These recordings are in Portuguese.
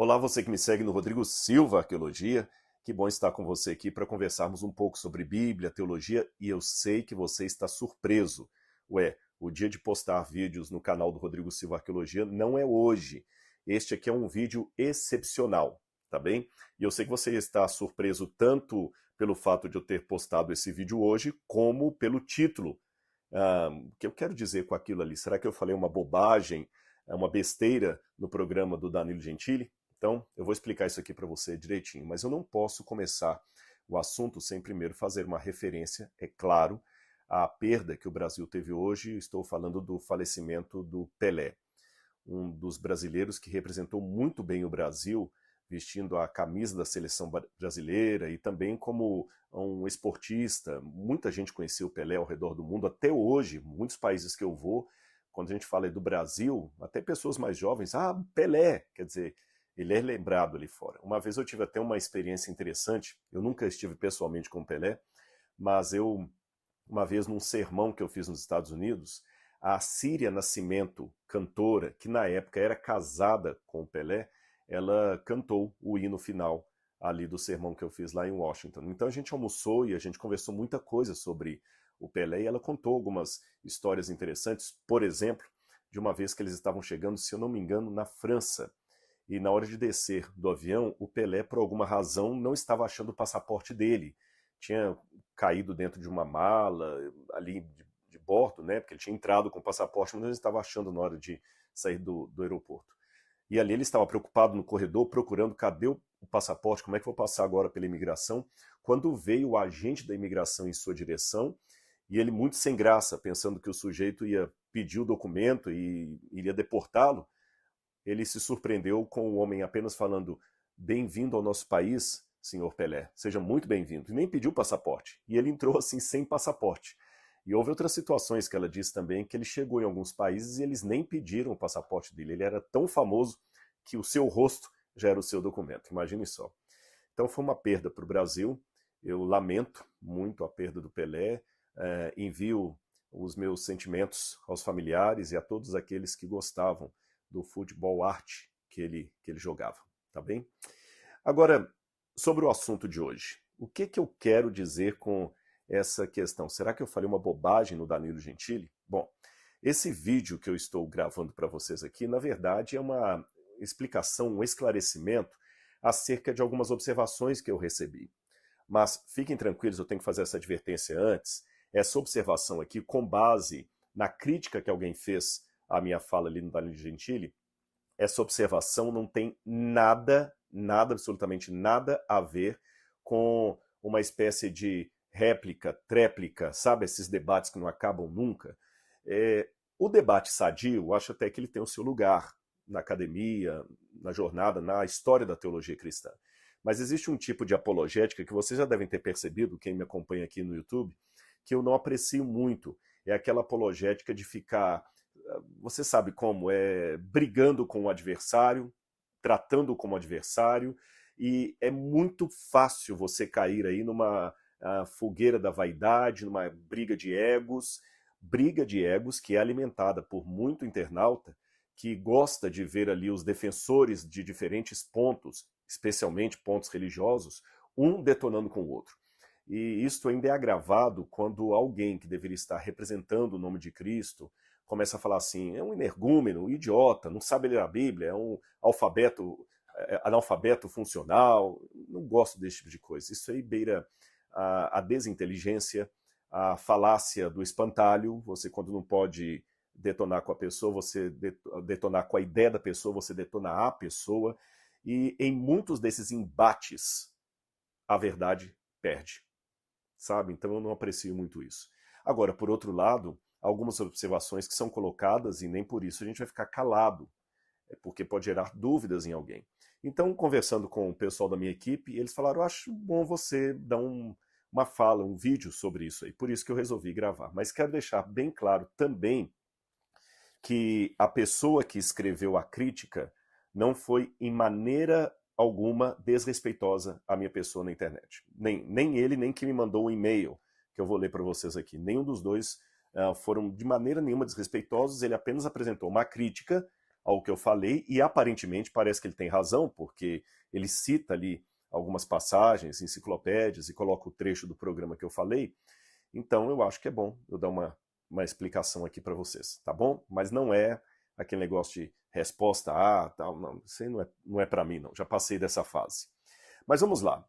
Olá, você que me segue no Rodrigo Silva Arqueologia. Que bom estar com você aqui para conversarmos um pouco sobre Bíblia, teologia, e eu sei que você está surpreso. Ué, o dia de postar vídeos no canal do Rodrigo Silva Arqueologia não é hoje. Este aqui é um vídeo excepcional, tá bem? E eu sei que você está surpreso tanto pelo fato de eu ter postado esse vídeo hoje, como pelo título. O que eu quero dizer com aquilo ali? Será que eu falei uma bobagem, uma besteira no programa do Danilo Gentili? Então, eu vou explicar isso aqui para você direitinho, mas eu não posso começar o assunto sem primeiro fazer uma referência, é claro, à perda que o Brasil teve hoje. Estou falando do falecimento do Pelé, um dos brasileiros que representou muito bem o Brasil, vestindo a camisa da seleção brasileira e também como um esportista. Muita gente conhecia o Pelé ao redor do mundo, até hoje, muitos países que eu vou, quando a gente fala do Brasil, até pessoas mais jovens, Pelé, quer dizer, ele é lembrado ali fora. Uma vez eu tive até uma experiência interessante, eu nunca estive pessoalmente com o Pelé, mas uma vez num sermão que eu fiz nos Estados Unidos, a Síria Nascimento, cantora, que na época era casada com o Pelé, ela cantou o hino final ali do sermão que eu fiz lá em Washington. Então a gente almoçou e a gente conversou muita coisa sobre o Pelé e ela contou algumas histórias interessantes, por exemplo, de uma vez que eles estavam chegando, se eu não me engano, na França. E na hora de descer do avião, o Pelé, por alguma razão, não estava achando o passaporte dele. Tinha caído dentro de uma mala ali de bordo, né? Porque ele tinha entrado com o passaporte, mas não estava achando na hora de sair do aeroporto. E ali ele estava preocupado no corredor, procurando cadê o passaporte, como é que eu vou passar agora pela imigração, quando veio o agente da imigração em sua direção, e ele muito sem graça, pensando que o sujeito ia pedir o documento e iria deportá-lo, ele se surpreendeu com o homem apenas falando: "Bem-vindo ao nosso país, senhor Pelé, seja muito bem-vindo", e nem pediu passaporte. E ele entrou assim sem passaporte. E houve outras situações que ela disse também, que ele chegou em alguns países e eles nem pediram o passaporte dele. Ele era tão famoso que o seu rosto já era o seu documento, imagine só. Então foi uma perda para o Brasil, eu lamento muito a perda do Pelé, envio os meus sentimentos aos familiares e a todos aqueles que gostavam do futebol arte que ele jogava, tá bem? Agora, sobre o assunto de hoje, o que eu quero dizer com essa questão? Será que eu falei uma bobagem no Danilo Gentili? Bom, esse vídeo que eu estou gravando para vocês aqui, na verdade, é uma explicação, um esclarecimento acerca de algumas observações que eu recebi. Mas fiquem tranquilos, eu tenho que fazer essa advertência antes. Essa observação aqui, com base na crítica que alguém fez à minha fala ali no Danilo Gentili, essa observação não tem nada, nada, absolutamente nada a ver com uma espécie de réplica, tréplica, sabe? Esses debates que não acabam nunca. O debate sadio, eu acho até que ele tem o seu lugar na academia, na jornada, na história da teologia cristã. Mas existe um tipo de apologética que vocês já devem ter percebido, quem me acompanha aqui no YouTube, que eu não aprecio muito. É aquela apologética de ficar, você sabe como, brigando com o adversário, tratando como adversário, e é muito fácil você cair aí numa fogueira da vaidade, numa briga de egos que é alimentada por muito internauta que gosta de ver ali os defensores de diferentes pontos, especialmente pontos religiosos, um detonando com o outro. E isto ainda é agravado quando alguém que deveria estar representando o nome de Cristo começa a falar assim: é um energúmeno, um idiota, não sabe ler a Bíblia, é um analfabeto funcional. Não gosto desse tipo de coisa. Isso aí beira a desinteligência, a falácia do espantalho. Você, quando não pode detonar com a pessoa, você detonar com a ideia da pessoa, você detona a pessoa. E em muitos desses embates, a verdade perde, sabe? Então eu não aprecio muito isso. Agora, por outro lado, algumas observações que são colocadas e nem por isso a gente vai ficar calado, porque pode gerar dúvidas em alguém. Então, conversando com o pessoal da minha equipe, eles falaram: eu acho bom você dar uma fala, um vídeo sobre isso aí, por isso que eu resolvi gravar. Mas quero deixar bem claro também que a pessoa que escreveu a crítica não foi em maneira alguma desrespeitosa à minha pessoa na internet. Nem ele, nem quem me mandou um e-mail, que eu vou ler para vocês aqui. Nenhum dos dois foram de maneira nenhuma desrespeitosos, ele apenas apresentou uma crítica ao que eu falei, e aparentemente parece que ele tem razão, porque ele cita ali algumas passagens, enciclopédias, e coloca o trecho do programa que eu falei. Então eu acho que é bom eu dar uma explicação aqui para vocês, tá bom? Mas não é aquele negócio de resposta A, tal, não, isso aí não é para mim, não. Já passei dessa fase. Mas vamos lá.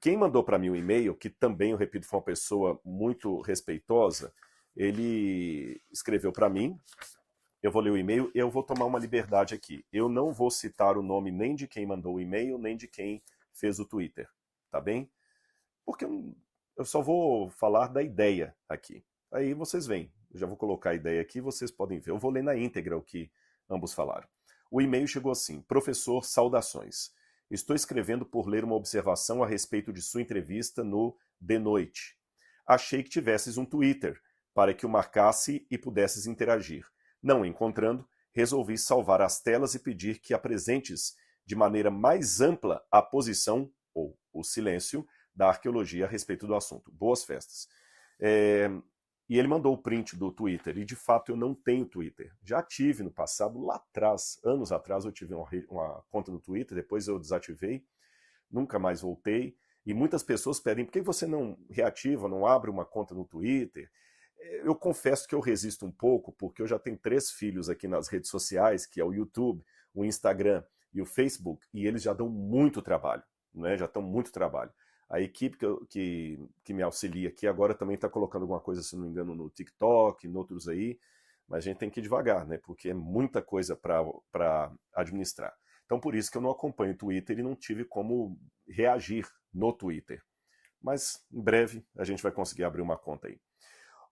Quem mandou para mim o e-mail, que também, eu repito, foi uma pessoa muito respeitosa, ele escreveu para mim, eu vou ler o e-mail e eu vou tomar uma liberdade aqui. Eu não vou citar o nome nem de quem mandou o e-mail, nem de quem fez o Twitter, tá bem? Porque eu só vou falar da ideia aqui. Aí vocês veem, eu já vou colocar a ideia aqui, vocês podem ver. Eu vou ler na íntegra o que ambos falaram. O e-mail chegou assim: Professor, saudações. Estou escrevendo por ler uma observação a respeito de sua entrevista no The Noite. Achei que tivesses um Twitter, para que o marcasse e pudesses interagir. Não encontrando, resolvi salvar as telas e pedir que apresentes de maneira mais ampla a posição, ou o silêncio, da arqueologia a respeito do assunto. Boas festas. E ele mandou o print do Twitter, e de fato eu não tenho Twitter. Já tive no passado, lá atrás, anos atrás, eu tive uma conta no Twitter, depois eu desativei, nunca mais voltei, e muitas pessoas pedem, por que você não reativa, não abre uma conta no Twitter? Eu confesso que eu resisto um pouco, porque eu já tenho 3 filhos aqui nas redes sociais, que é o YouTube, o Instagram e o Facebook, e eles já dão muito trabalho, né? Já estão muito trabalho. A equipe que me auxilia aqui agora também está colocando alguma coisa, se não me engano, no TikTok, em outros aí, mas a gente tem que ir devagar, né? Porque é muita coisa para administrar. Então por isso que eu não acompanho o Twitter e não tive como reagir no Twitter. Mas em breve a gente vai conseguir abrir uma conta aí.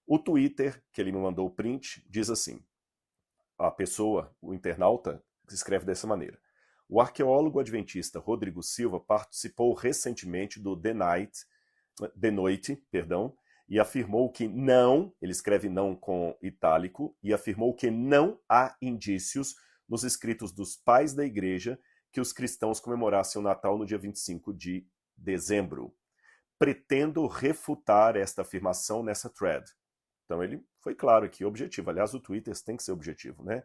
O Twitter, que ele me mandou o print, diz assim, a pessoa, o internauta, escreve dessa maneira: o arqueólogo adventista Rodrigo Silva participou recentemente do The Noite, e afirmou que não, ele escreve não com itálico, e afirmou que não há indícios nos escritos dos pais da igreja que os cristãos comemorassem o Natal no dia 25 de dezembro. Pretendo refutar esta afirmação nessa thread. Então ele foi claro aqui, objetivo. Aliás, o Twitter tem que ser objetivo, né?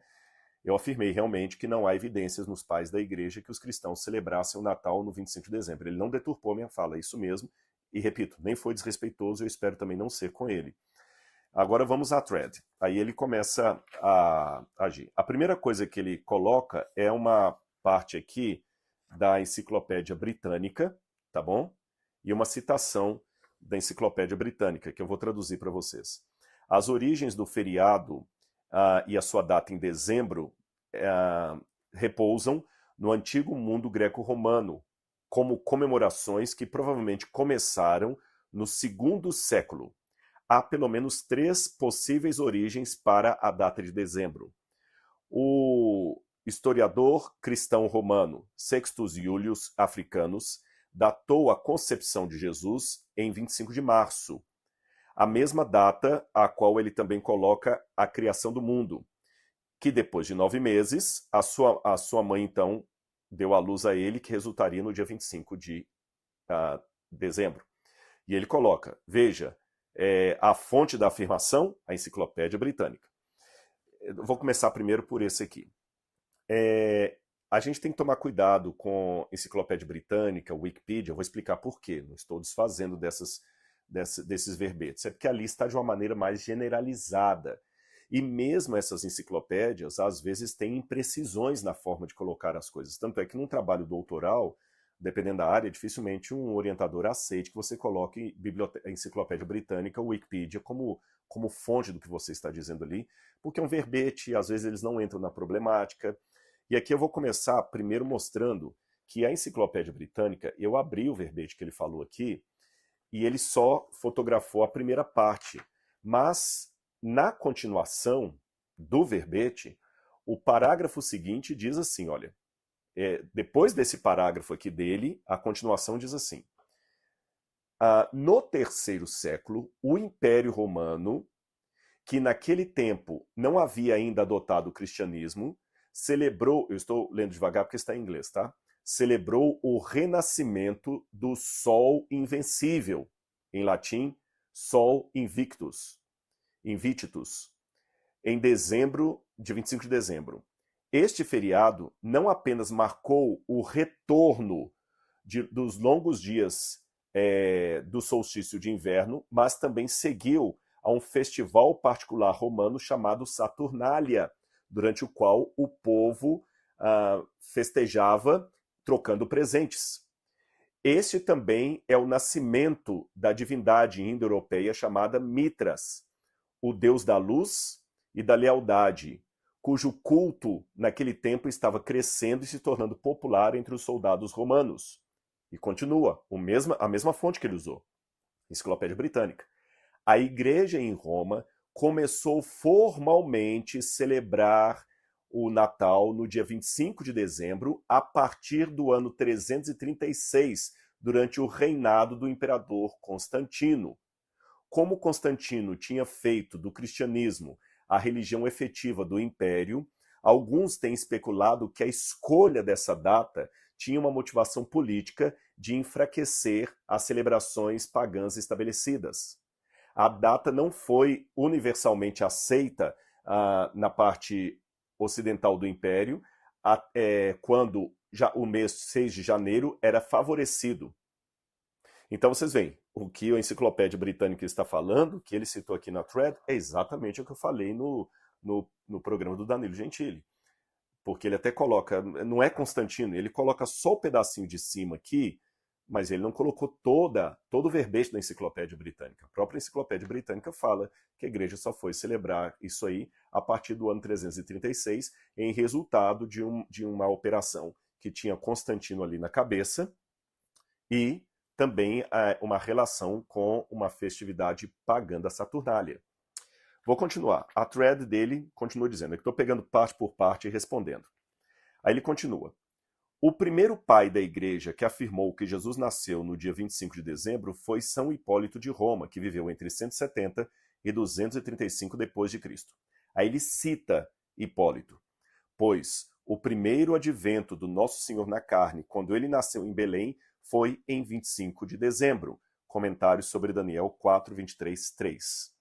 Eu afirmei realmente que não há evidências nos pais da igreja que os cristãos celebrassem o Natal no 25 de dezembro. Ele não deturpou minha fala, é isso mesmo. E repito, nem foi desrespeitoso, eu espero também não ser com ele. Agora vamos à thread. Aí ele começa a agir. A primeira coisa que ele coloca é uma parte aqui da Enciclopédia Britânica, tá bom? E uma citação da Enciclopédia Britânica, que eu vou traduzir para vocês. As origens do feriado e a sua data em dezembro repousam no antigo mundo greco-romano, como comemorações que provavelmente começaram no 2º século. Há pelo menos 3 possíveis origens para a data de dezembro. O historiador cristão romano Sextus Iulius Africanus datou a concepção de Jesus em 25 de março, a mesma data a qual ele também coloca a criação do mundo, que depois de 9 meses, a sua mãe então deu à luz a ele, que resultaria no dia 25 de dezembro. E ele coloca, veja, a fonte da afirmação, a Enciclopédia Britânica. Eu vou começar primeiro por esse aqui. A gente tem que tomar cuidado com a Enciclopédia Britânica, Wikipedia, eu vou explicar por quê, não estou desfazendo desses verbetes, é porque ali está de uma maneira mais generalizada. E mesmo essas enciclopédias, às vezes, têm imprecisões na forma de colocar as coisas. Tanto é que num trabalho doutoral, dependendo da área, dificilmente um orientador aceite que você coloque a Enciclopédia Britânica, Wikipedia, como fonte do que você está dizendo ali, porque é um verbete, às vezes eles não entram na problemática. E aqui eu vou começar primeiro mostrando que a Enciclopédia Britânica, eu abri o verbete que ele falou aqui, e ele só fotografou a primeira parte. Mas, na continuação do verbete, o parágrafo seguinte diz assim, olha, depois desse parágrafo aqui dele, a continuação diz assim: no 3º século, o Império Romano, que naquele tempo não havia ainda adotado o cristianismo, celebrou, eu estou lendo devagar porque está em inglês, tá? Celebrou o renascimento do Sol Invencível, em latim, Sol Invictus, em dezembro dia 25 de dezembro. Este feriado não apenas marcou o retorno dos longos dias do solstício de inverno, mas também seguiu a um festival particular romano chamado Saturnália, durante o qual o povo festejava trocando presentes. Este também é o nascimento da divindade indo-europeia chamada Mitras, o deus da luz e da lealdade, cujo culto naquele tempo estava crescendo e se tornando popular entre os soldados romanos. E continua, a mesma fonte que ele usou, Enciclopédia Britânica. A igreja em Roma começou formalmente a celebrar o Natal no dia 25 de dezembro, a partir do ano 336, durante o reinado do imperador Constantino. Como Constantino tinha feito do cristianismo a religião efetiva do império, alguns têm especulado que a escolha dessa data tinha uma motivação política de enfraquecer as celebrações pagãs estabelecidas. A data não foi universalmente aceita na parte ocidental do império, quando já o mês 6 de janeiro era favorecido. Então vocês veem, o que a Enciclopédia Britânica está falando, que ele citou aqui na thread, é exatamente o que eu falei no programa do Danilo Gentili. Porque ele até coloca, não é Constantino, ele coloca só o pedacinho de cima aqui, mas ele não colocou todo o verbete da Enciclopédia Britânica. A própria Enciclopédia Britânica fala que a igreja só foi celebrar isso aí a partir do ano 336, em resultado de uma operação que tinha Constantino ali na cabeça e também uma relação com uma festividade pagã da Saturnália. Vou continuar. A thread dele continua dizendo, estou pegando parte por parte e respondendo. Aí ele continua. O primeiro pai da igreja que afirmou que Jesus nasceu no dia 25 de dezembro foi São Hipólito de Roma, que viveu entre 170 e 235 depois de Cristo. Aí ele cita Hipólito, pois o primeiro advento do Nosso Senhor na carne, quando ele nasceu em Belém, foi em 25 de dezembro. Comentários sobre Daniel 4, 23, 3.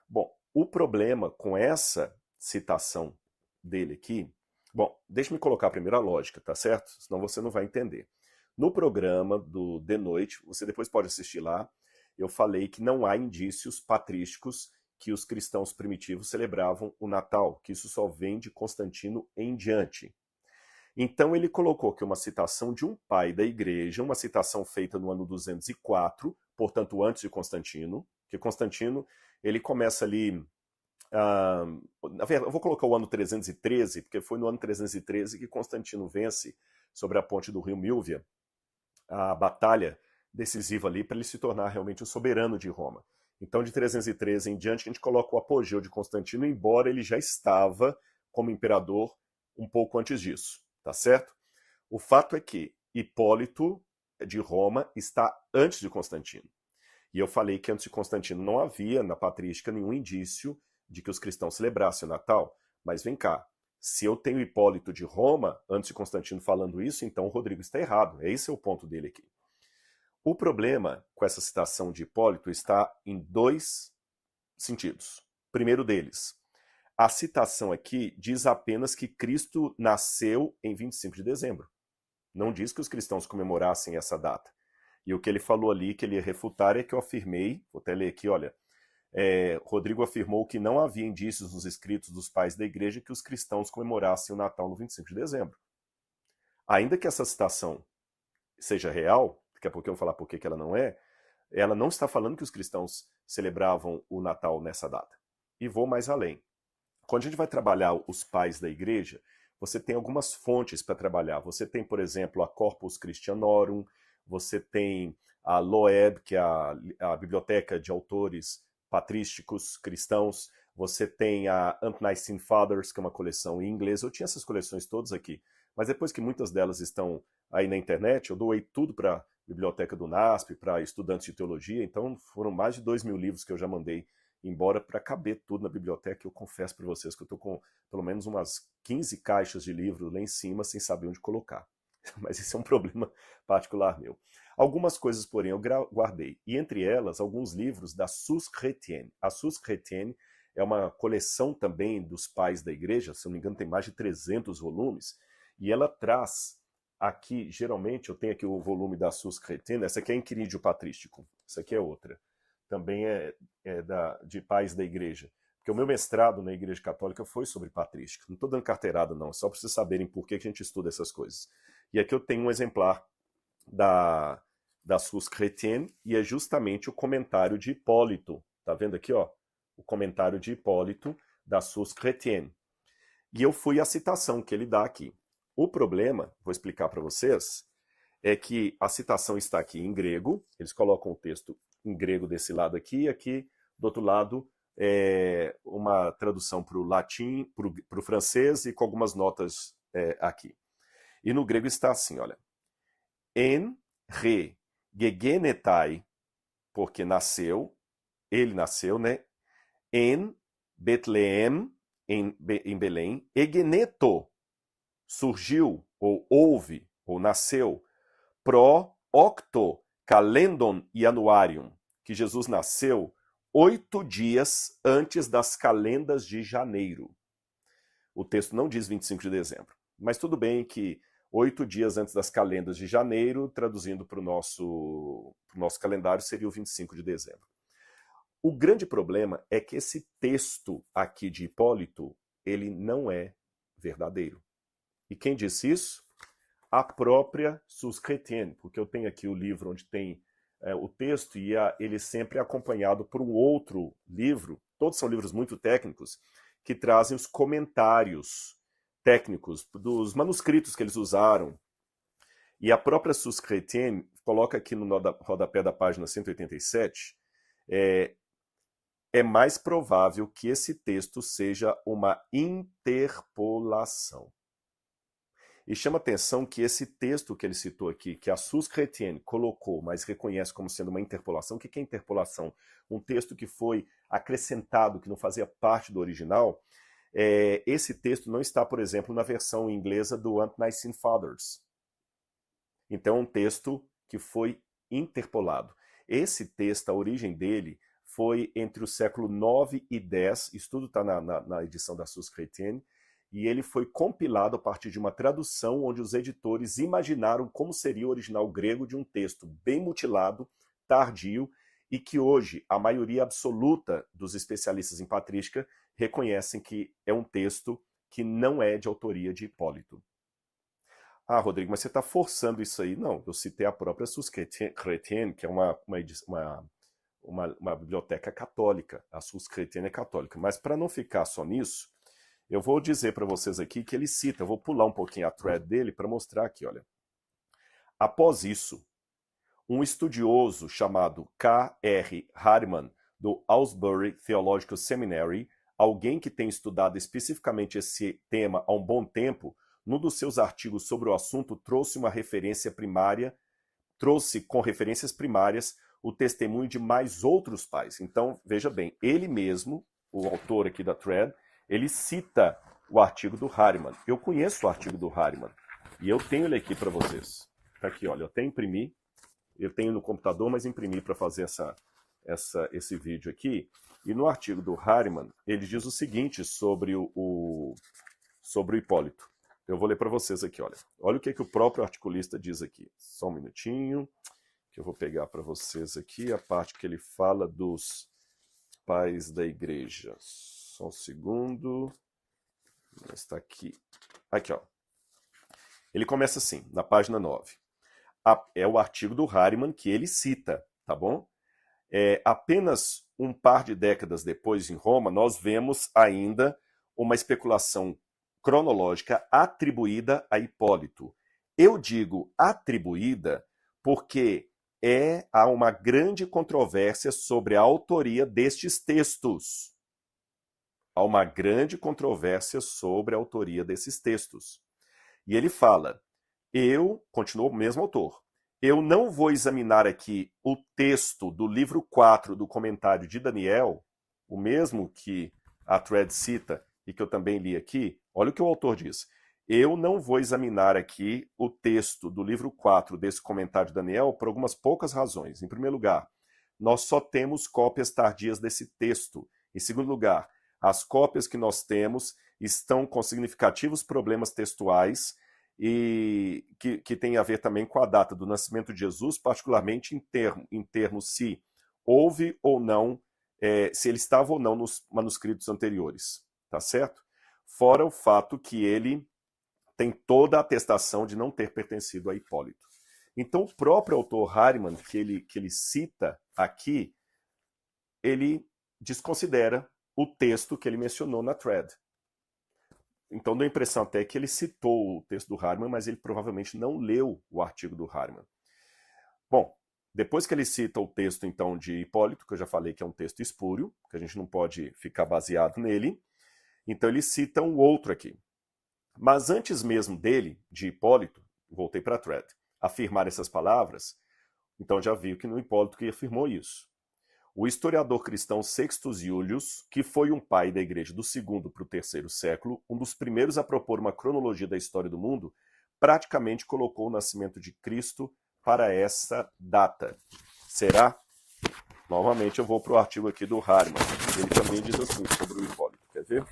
Bom, o problema com essa citação dele aqui... Bom, deixa-me colocar primeiro a lógica, tá certo? Senão você não vai entender. No programa do De Noite, você depois pode assistir lá, eu falei que não há indícios patrísticos que os cristãos primitivos celebravam o Natal, que isso só vem de Constantino em diante. Então ele colocou aqui uma citação de um pai da igreja, uma citação feita no ano 204, portanto antes de Constantino, que Constantino ele começa ali... na verdade, eu vou colocar o ano 313, porque foi no ano 313 que Constantino vence sobre a ponte do rio Milvia, a batalha decisiva ali para ele se tornar realmente o soberano de Roma. Então, de 313 em diante, a gente coloca o apogeu de Constantino, embora ele já estava como imperador um pouco antes disso, tá certo? O fato é que Hipólito de Roma está antes de Constantino. E eu falei que antes de Constantino não havia na patrística nenhum indício de que os cristãos celebrassem o Natal. Mas vem cá, se eu tenho Hipólito de Roma, antes de Constantino falando isso, então o Rodrigo está errado. Esse é o ponto dele aqui. O problema com essa citação de Hipólito está em dois sentidos. Primeiro deles, a citação aqui diz apenas que Cristo nasceu em 25 de dezembro. Não diz que os cristãos comemorassem essa data. E o que ele falou ali, que ele ia refutar, é que eu afirmei, vou até ler aqui, olha, Rodrigo afirmou que não havia indícios nos escritos dos pais da igreja que os cristãos comemorassem o Natal no 25 de dezembro. Ainda que essa citação seja real, daqui a pouco eu vou falar por que ela não está falando que os cristãos celebravam o Natal nessa data. E vou mais além. Quando a gente vai trabalhar os pais da igreja, você tem algumas fontes para trabalhar. Você tem, por exemplo, a Corpus Christianorum, você tem a Loeb, que é a biblioteca de autores patrísticos cristãos, você tem a Ant-Nicene Fathers, que é uma coleção em inglês. Eu tinha essas coleções todas aqui, mas depois que muitas delas estão aí na internet, eu doei tudo para a biblioteca do NASP, para estudantes de teologia, então foram mais de 2.000 livros que eu já mandei embora para caber tudo na biblioteca. Eu confesso para vocês que eu estou com pelo menos umas 15 caixas de livros lá em cima sem saber onde colocar. Mas esse é um problema particular meu. Algumas coisas, porém, eu guardei. E entre elas, alguns livros da Suze Chrétienne. A Suze Chrétienne é uma coleção também dos pais da igreja, se eu não me engano tem mais de 300 volumes, e ela traz aqui, geralmente, eu tenho aqui o volume da Sus Cretina, essa aqui é Inquirídio Patrístico, essa aqui é outra, também de pais da igreja. Porque o meu mestrado na Igreja Católica foi sobre patrística. Não estou dando carteirada, não. É só para vocês saberem por que a gente estuda essas coisas. E aqui eu tenho um exemplar da Sus Chrétienne, e é justamente o comentário de Hipólito. Tá vendo aqui, ó? O comentário de Hipólito da Sus Chrétienne. E eu fui à citação que ele dá aqui. O problema, vou explicar para vocês, é que a citação está aqui em grego. Eles colocam o texto em grego desse lado aqui, e aqui do outro lado uma tradução para o latim, para o francês, e com algumas notas aqui. E no grego está assim, olha. En re gegenetai, porque nasceu, ele nasceu, né? En Betlehem, em Belém, egeneto, surgiu, ou houve, ou nasceu, pro octo calendon ianuarium, que Jesus nasceu 8 dias antes das calendas de janeiro. O texto não diz 25 de dezembro, mas tudo bem que 8 dias antes das calendas de janeiro, traduzindo para o nosso calendário, seria o 25 de dezembro. O grande problema é que esse texto aqui de Hipólito, ele não é verdadeiro. E quem disse isso? A própria Sus Chrétienne, porque eu tenho aqui o livro onde tem o texto, e ele sempre é acompanhado por um outro livro, todos são livros muito técnicos, que trazem os comentários técnicos dos manuscritos que eles usaram. E a própria Sus Chrétienne coloca aqui no rodapé da página 187, é mais provável que esse texto seja uma interpolação. E chama atenção que esse texto que ele citou aqui, que a Sus Chrétienne colocou, mas reconhece como sendo uma interpolação. O que é interpolação? Um texto que foi acrescentado, que não fazia parte do original. Esse texto não está, por exemplo, na versão inglesa do Ante-Nicene Fathers. Então é um texto que foi interpolado. Esse texto, a origem dele, foi entre o século 9 e 10, isso tudo está na edição da Sus Chrétienne, e ele foi compilado a partir de uma tradução onde os editores imaginaram como seria o original grego de um texto bem mutilado, tardio, e que hoje a maioria absoluta dos especialistas em patrística reconhecem que é um texto que não é de autoria de Hipólito. Ah, Rodrigo, mas você está forçando isso aí. Não, eu citei a própria Sus Chrétienne, que é uma biblioteca católica. A Sus Chrétienne é católica. Mas para não ficar só nisso, eu vou dizer para vocês aqui que ele cita, eu vou pular um pouquinho a thread dele para mostrar aqui, olha. Após isso, um estudioso chamado K.R. Harriman, do Aylesbury Theological Seminary, alguém que tem estudado especificamente esse tema há um bom tempo, num dos seus artigos sobre o assunto, trouxe com referências primárias o testemunho de mais outros pais. Então, veja bem, ele mesmo, o autor aqui da thread, ele cita o artigo do Harriman. Eu conheço o artigo do Harriman e eu tenho ele aqui para vocês. Tá aqui, olha, eu até imprimi. Eu tenho no computador, mas imprimi para fazer esse vídeo aqui. E no artigo do Harriman, ele diz o seguinte sobre o Hipólito. Eu vou ler para vocês aqui, olha. Olha o que o próprio articulista diz aqui. Só um minutinho, que eu vou pegar para vocês aqui a parte que ele fala dos pais da igreja. Só um segundo. Está aqui. Aqui, ó. Ele começa assim, na página 9. É o artigo do Harriman que ele cita, tá bom? Apenas um par de décadas depois, em Roma, nós vemos ainda uma especulação cronológica atribuída a Hipólito. Eu digo atribuída porque há uma grande controvérsia sobre a autoria destes textos. Há uma grande controvérsia sobre a autoria desses textos. E ele fala, continua o mesmo autor, eu não vou examinar aqui o texto do livro 4 do comentário de Daniel, o mesmo que a thread cita e que eu também li aqui. Olha o que o autor diz. Eu não vou examinar aqui o texto do livro 4 desse comentário de Daniel por algumas poucas razões. Em primeiro lugar, nós só temos cópias tardias desse texto. Em segundo lugar, As cópias que nós temos estão com significativos problemas textuais e que tem a ver também com a data do nascimento de Jesus, particularmente em termos se houve ou não, se ele estava ou não nos manuscritos anteriores, tá certo? Fora o fato que ele tem toda a atestação de não ter pertencido a Hipólito. Então, o próprio autor Harriman, que ele cita aqui, ele desconsidera o texto que ele mencionou na thread. Então, dá a impressão até que ele citou o texto do Harriman, mas ele provavelmente não leu o artigo do Harriman. Bom, depois que ele cita o texto, então, de Hipólito, que eu já falei que é um texto espúrio, que a gente não pode ficar baseado nele, então ele cita um outro aqui. Mas antes mesmo dele, de Hipólito, voltei para a thread, afirmar essas palavras, então já viu que no Hipólito que afirmou isso. O historiador cristão Sextus Iulius, que foi um pai da igreja do segundo para o terceiro século, um dos primeiros a propor uma cronologia da história do mundo, praticamente colocou o nascimento de Cristo para essa data. Será? Novamente eu vou para o artigo aqui do Harriman. Ele também diz assim sobre o Hipólito. Quer ver?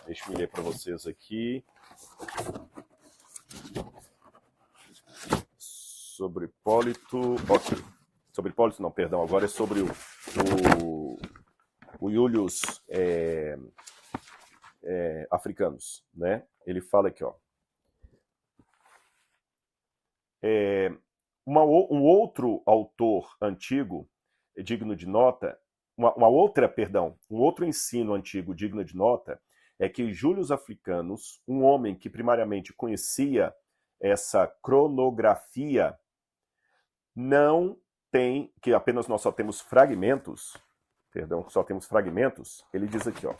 Deixa eu ler para vocês aqui. Sobre Hipólito... Ok. Sobre Hipólito não, perdão. Agora é sobre o Iulius Africanus, né? Ele fala aqui, ó. Um outro autor antigo, digno de nota, um outro ensino antigo digno de nota, é que Julius Africanus, um homem que primariamente conhecia essa cronografia, não tem, que apenas nós só temos fragmentos, ele diz aqui, ó.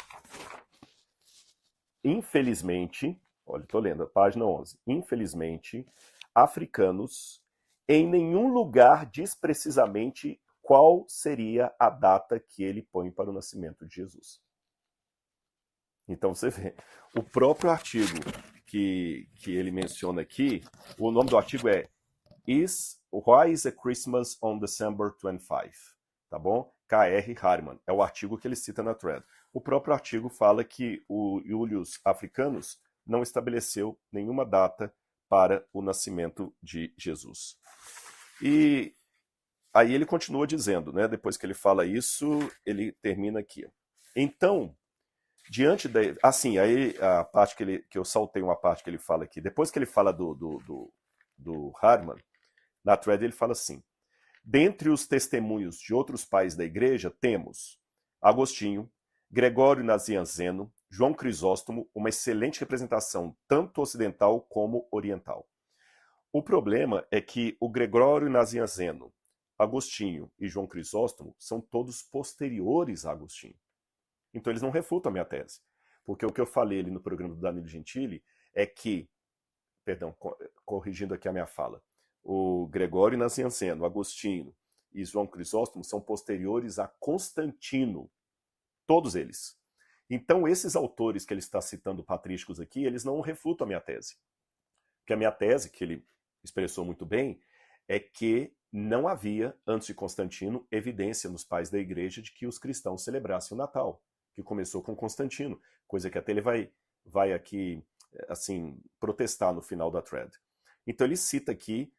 Infelizmente, olha, estou lendo a página 11, infelizmente, Africanus em nenhum lugar diz precisamente qual seria a data que ele põe para o nascimento de Jesus. Então você vê, o próprio artigo que ele menciona aqui, o nome do artigo é Why is a Christmas on December 25? Tá bom? K.R. Harriman. É o artigo que ele cita na thread. O próprio artigo fala que o Iulius Africanus não estabeleceu nenhuma data para o nascimento de Jesus. E aí ele continua dizendo, né? Depois que ele fala isso, ele termina aqui. Então, diante da... Assim, aí a parte que eu saltei uma parte que ele fala aqui. Depois que ele fala do Harriman, na thread ele fala assim: dentre os testemunhos de outros pais da igreja, temos Agostinho, Gregório Nazianzeno, João Crisóstomo, uma excelente representação tanto ocidental como oriental. O problema é que o Gregório Nazianzeno, Agostinho e João Crisóstomo são todos posteriores a Agostinho. Então eles não refutam a minha tese. Porque o que eu falei ali no programa do Danilo Gentili é que, perdão, corrigindo aqui a minha fala, o Gregório Nazianzeno, Agostinho e João Crisóstomo são posteriores a Constantino. Todos eles. Então esses autores que ele está citando patrísticos aqui, eles não refutam a minha tese. Porque a minha tese, que ele expressou muito bem, é que não havia, antes de Constantino, evidência nos pais da igreja de que os cristãos celebrassem o Natal, que começou com Constantino, coisa que até ele vai aqui, assim, protestar no final da thread. Então ele cita aqui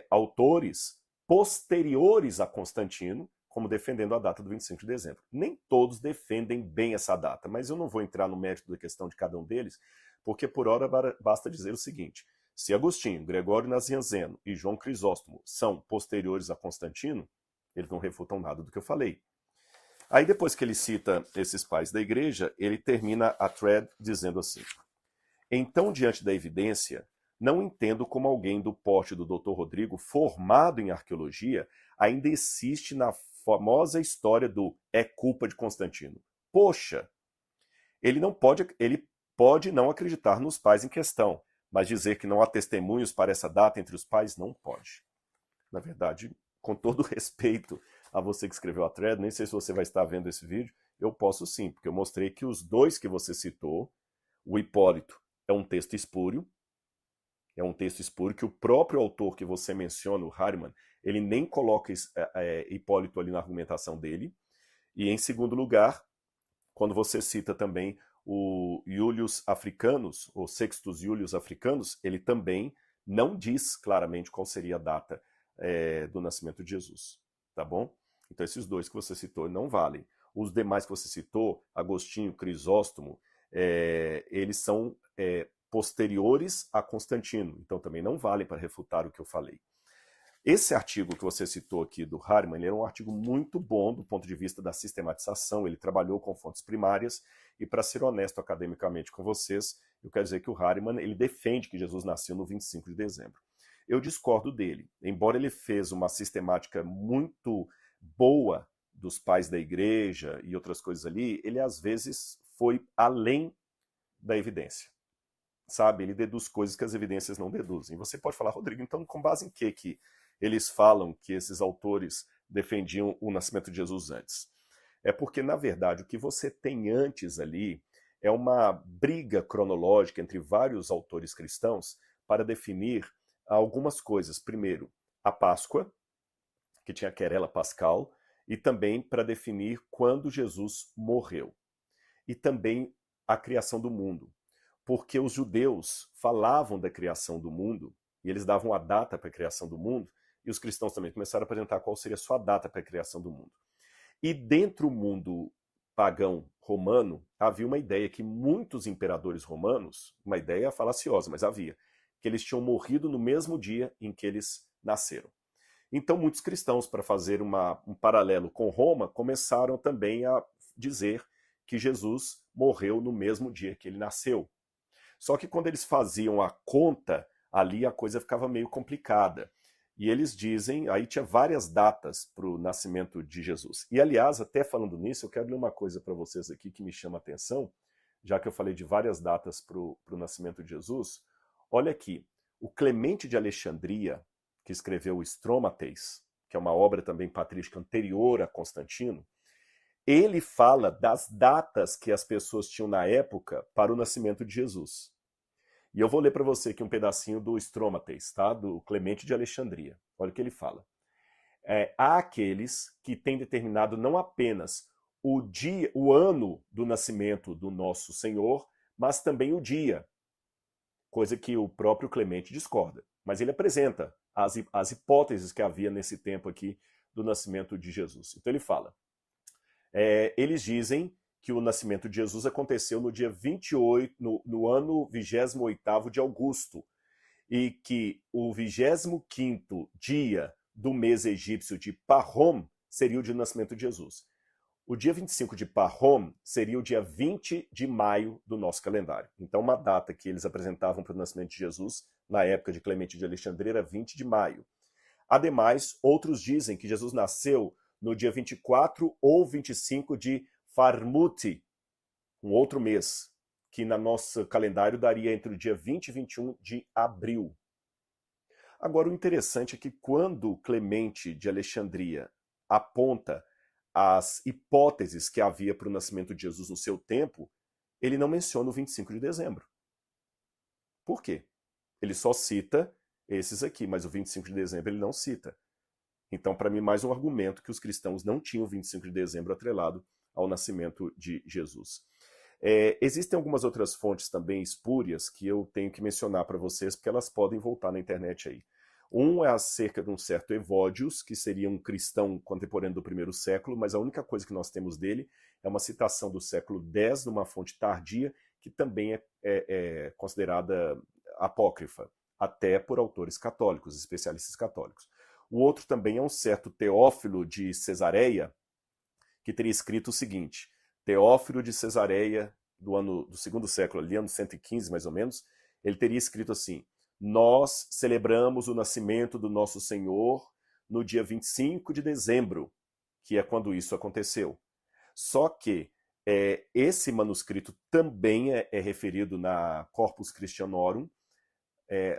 autores posteriores a Constantino, como defendendo a data do 25 de dezembro. Nem todos defendem bem essa data, mas eu não vou entrar no mérito da questão de cada um deles, porque por hora basta dizer o seguinte: se Agostinho, Gregório Nazianzeno e João Crisóstomo são posteriores a Constantino, eles não refutam nada do que eu falei. Aí depois que ele cita esses pais da igreja, ele termina a thread dizendo assim: então, diante da evidência, não entendo como alguém do porte do Dr. Rodrigo, formado em arqueologia, ainda insiste na famosa história do é culpa de Constantino. Poxa, ele pode não acreditar nos pais em questão, mas dizer que não há testemunhos para essa data entre os pais não pode. Na verdade, com todo respeito a você que escreveu a thread, nem sei se você vai estar vendo esse vídeo, eu posso sim, porque eu mostrei que os dois que você citou, o Hipólito é um texto espúrio, que o próprio autor que você menciona, o Harriman, ele nem coloca Hipólito ali na argumentação dele. E em segundo lugar, Quando você cita também o Iulius Africanus, ou Sextus Iulius Africanus, ele também não diz claramente qual seria a data do nascimento de Jesus, tá bom? Então esses dois que você citou não valem. Os demais que você citou, Agostinho, Crisóstomo, eles são posteriores a Constantino, então também não valem para refutar o que eu falei. Esse artigo que você citou aqui do Harriman, ele é um artigo muito bom do ponto de vista da sistematização, ele trabalhou com fontes primárias, e para ser honesto academicamente com vocês, eu quero dizer que o Harriman, ele defende que Jesus nasceu no 25 de dezembro. Eu discordo dele, embora ele fez uma sistemática muito boa dos pais da igreja e outras coisas ali, ele às vezes foi além da evidência. Sabe, ele deduz coisas que as evidências não deduzem. Você pode falar, Rodrigo, então com base em que eles falam que esses autores defendiam o nascimento de Jesus antes? É porque, na verdade, o que você tem antes ali é uma briga cronológica entre vários autores cristãos para definir algumas coisas. Primeiro, a Páscoa, que tinha a querela pascal, e também para definir quando Jesus morreu. E também a criação do mundo. Porque os judeus falavam da criação do mundo, e eles davam a data para a criação do mundo, e os cristãos também começaram a apresentar qual seria a sua data para a criação do mundo. E dentro do mundo pagão romano, havia uma ideia que muitos imperadores romanos, uma ideia falaciosa, mas havia, que eles tinham morrido no mesmo dia em que eles nasceram. Então muitos cristãos, para fazer um paralelo com Roma, começaram também a dizer que Jesus morreu no mesmo dia que ele nasceu. Só que quando eles faziam a conta, ali a coisa ficava meio complicada. E eles dizem, aí tinha várias datas para o nascimento de Jesus. E aliás, até falando nisso, eu quero ler uma coisa para vocês aqui que me chama a atenção, já que eu falei de várias datas para o nascimento de Jesus. Olha aqui, o Clemente de Alexandria, que escreveu o Stromatias, que é uma obra também patrística anterior a Constantino, ele fala das datas que as pessoas tinham na época para o nascimento de Jesus. E eu vou ler para você aqui um pedacinho do Stromatias, tá? Do Clemente de Alexandria. Olha o que ele fala. Há aqueles que têm determinado não apenas o dia, o ano do nascimento do nosso Senhor, mas também o dia, coisa que o próprio Clemente discorda. Mas ele apresenta as hipóteses que havia nesse tempo aqui do nascimento de Jesus. Então ele fala, eles dizem que o nascimento de Jesus aconteceu no dia 28, no ano 28º de Augusto, e que o 25º dia do mês egípcio de Parrom seria o dia do nascimento de Jesus. O dia 25 de Parrom seria o dia 20 de maio do nosso calendário. Então, uma data que eles apresentavam para o nascimento de Jesus, na época de Clemente de Alexandria, era 20 de maio. Ademais, outros dizem que Jesus nasceu no dia 24 ou 25 de Farmuti, um outro mês, que no nosso calendário daria entre o dia 20 e 21 de abril. Agora, o interessante é que quando Clemente de Alexandria aponta as hipóteses que havia para o nascimento de Jesus no seu tempo, ele não menciona o 25 de dezembro. Por quê? Ele só cita esses aqui, mas o 25 de dezembro ele não cita. Então, para mim, mais um argumento que os cristãos não tinham 25 de dezembro atrelado ao nascimento de Jesus. Existem algumas outras fontes também espúrias que eu tenho que mencionar para vocês, porque elas podem voltar na internet aí. Um é acerca de um certo Evódios, que seria um cristão contemporâneo do primeiro século, mas a única coisa que nós temos dele é uma citação do século X, numa fonte tardia, que também é considerada apócrifa, até por autores católicos, especialistas católicos. O outro também é um certo Teófilo de Cesareia, que teria escrito o seguinte: Teófilo de Cesareia, do segundo século, ali, ano 115 mais ou menos, ele teria escrito assim: nós celebramos o nascimento do nosso Senhor no dia 25 de dezembro, que é quando isso aconteceu. Só que esse manuscrito também é referido na Corpus Christianorum,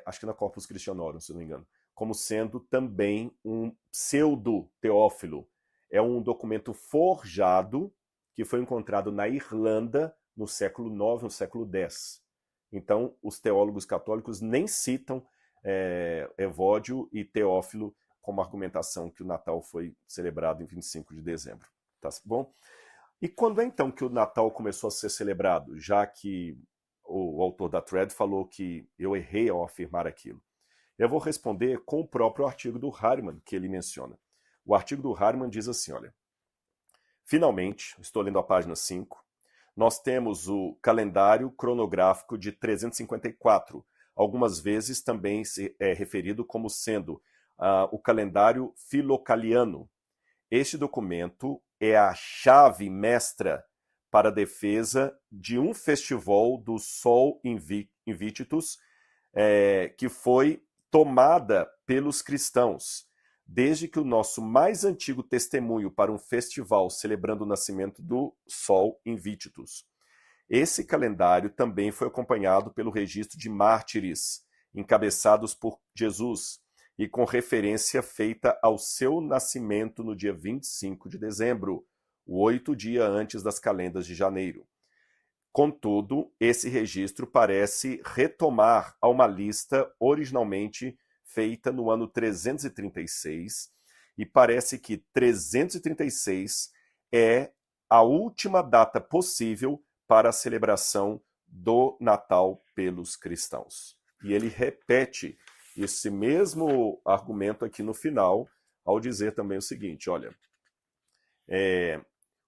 acho que na Corpus Christianorum, se não me engano, como sendo também um pseudo-teófilo. É um documento forjado que foi encontrado na Irlanda no século IX, no século X. Então, os teólogos católicos nem citam Evódio e Teófilo como argumentação que o Natal foi celebrado em 25 de dezembro. Tá bom? E quando é então que o Natal começou a ser celebrado? Já que o autor da thread falou que eu errei ao afirmar aquilo. Eu vou responder com o próprio artigo do Harriman que ele menciona. O artigo do Harriman diz assim, olha, finalmente, estou lendo a página 5, nós temos o calendário cronográfico de 354, algumas vezes também é referido como sendo o calendário filocaliano. Este documento é a chave mestra para a defesa de um festival do Sol Invictus que foi tomada pelos cristãos, desde que o nosso mais antigo testemunho para um festival celebrando o nascimento do Sol Invictus. Esse calendário também foi acompanhado pelo registro de mártires, encabeçados por Jesus, e com referência feita ao seu nascimento no dia 25 de dezembro, 8 dias antes das calendas de janeiro. Contudo, esse registro parece retomar a uma lista originalmente feita no ano 336, e parece que 336 é a última data possível para a celebração do Natal pelos cristãos. E ele repete esse mesmo argumento aqui no final, ao dizer também o seguinte, olha,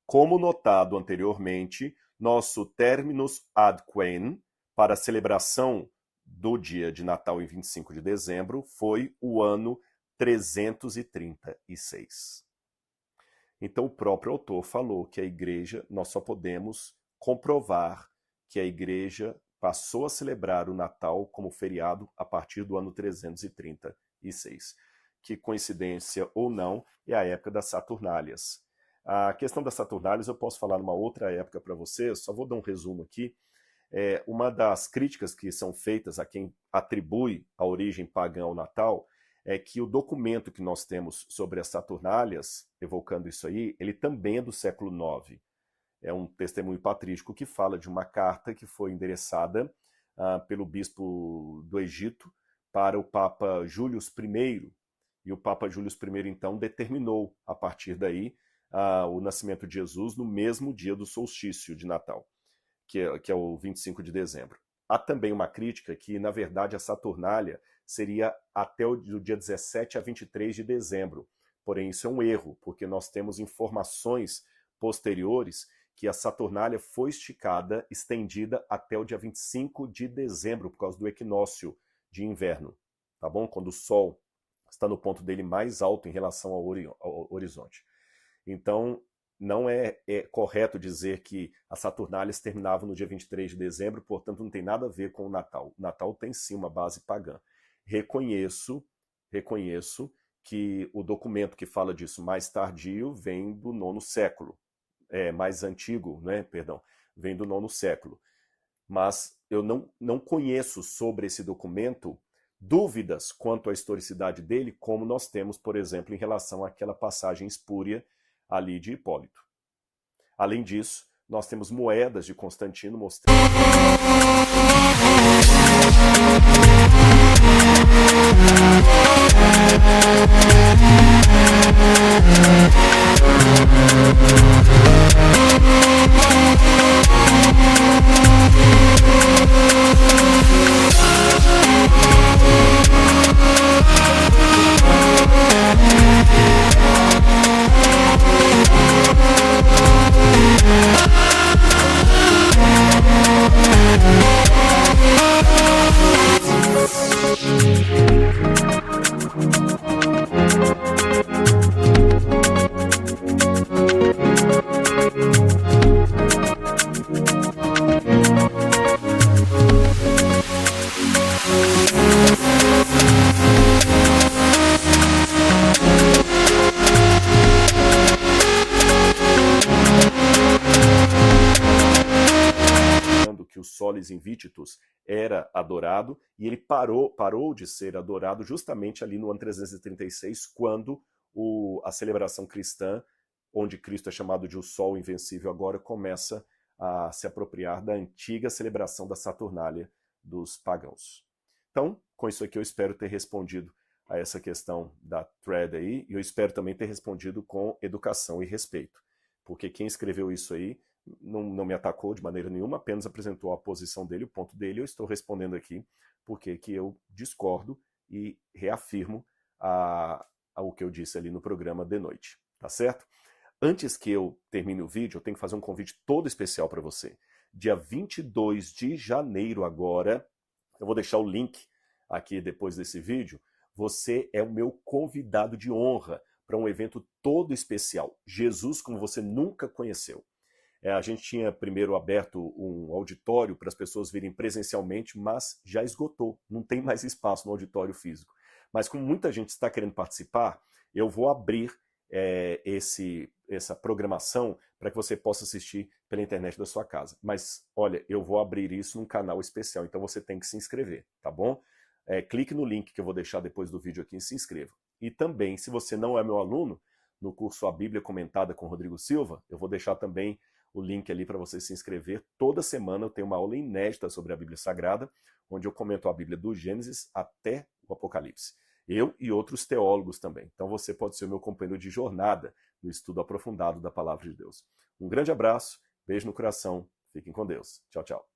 como notado anteriormente, nosso terminus ad quem para a celebração do dia de Natal em 25 de dezembro foi o ano 336. Então o próprio autor falou que a igreja, nós só podemos comprovar que a igreja passou a celebrar o Natal como feriado a partir do ano 336. Que coincidência ou não, é a época das Saturnálias. A questão das Saturnálias eu posso falar numa outra época para vocês, só vou dar um resumo aqui. Uma das críticas que são feitas a quem atribui a origem pagã ao Natal é que o documento que nós temos sobre as Saturnálias, evocando isso aí, ele também é do século IX. É um testemunho patrístico que fala de uma carta que foi endereçada pelo bispo do Egito para o Papa Júlio I, e o Papa Júlio I, então, determinou, a partir daí, o nascimento de Jesus no mesmo dia do solstício de Natal, que é o 25 de dezembro. Há também uma crítica que, na verdade, a Saturnália seria até o dia 17 a 23 de dezembro. Porém, isso é um erro, porque nós temos informações posteriores que a Saturnália foi esticada, estendida até o dia 25 de dezembro, por causa do equinócio de inverno, tá bom? Quando o Sol está no ponto dele mais alto em relação ao horizonte. Então, não é correto dizer que as Saturnálias terminavam no dia 23 de dezembro, portanto não tem nada a ver com o Natal. O Natal tem sim uma base pagã. Reconheço que o documento que fala disso mais tardio vem do IX século. Mais antigo, né? Perdão, vem do IX século. Mas eu não conheço sobre esse documento dúvidas quanto à historicidade dele, como nós temos, por exemplo, em relação àquela passagem espúria ali de Hipólito. Além disso, nós temos moedas de Constantino mostrando... Solis Invictus era adorado, e ele parou de ser adorado justamente ali no ano 336, quando a celebração cristã, onde Cristo é chamado de o Sol Invencível agora, começa a se apropriar da antiga celebração da Saturnália dos pagãos. Então, com isso aqui eu espero ter respondido a essa questão da thread aí, e eu espero também ter respondido com educação e respeito. porque quem escreveu isso aí não me atacou de maneira nenhuma, apenas apresentou a posição dele, o ponto dele. Eu estou respondendo aqui porque que eu discordo e reafirmo o que eu disse ali no programa de noite, tá certo? Antes que eu termine o vídeo, eu tenho que fazer um convite todo especial para você. Dia 22 de janeiro agora, eu vou deixar o link aqui depois desse vídeo, você é o meu convidado de honra para um evento todo especial. Jesus como você nunca conheceu. A gente tinha primeiro aberto um auditório para as pessoas virem presencialmente, mas já esgotou, não tem mais espaço no auditório físico. Mas como muita gente está querendo participar, eu vou abrir essa programação para que você possa assistir pela internet da sua casa. Mas, olha, eu vou abrir isso num canal especial, então você tem que se inscrever, tá bom? Clique no link que eu vou deixar depois do vídeo aqui e se inscreva. E também, se você não é meu aluno, no curso A Bíblia Comentada com Rodrigo Silva, eu vou deixar também o link ali para você se inscrever. Toda semana eu tenho uma aula inédita sobre a Bíblia Sagrada, onde eu comento a Bíblia do Gênesis até o Apocalipse. Eu e outros teólogos também. Então você pode ser o meu companheiro de jornada no estudo aprofundado da Palavra de Deus. Um grande abraço, beijo no coração, fiquem com Deus. Tchau, tchau.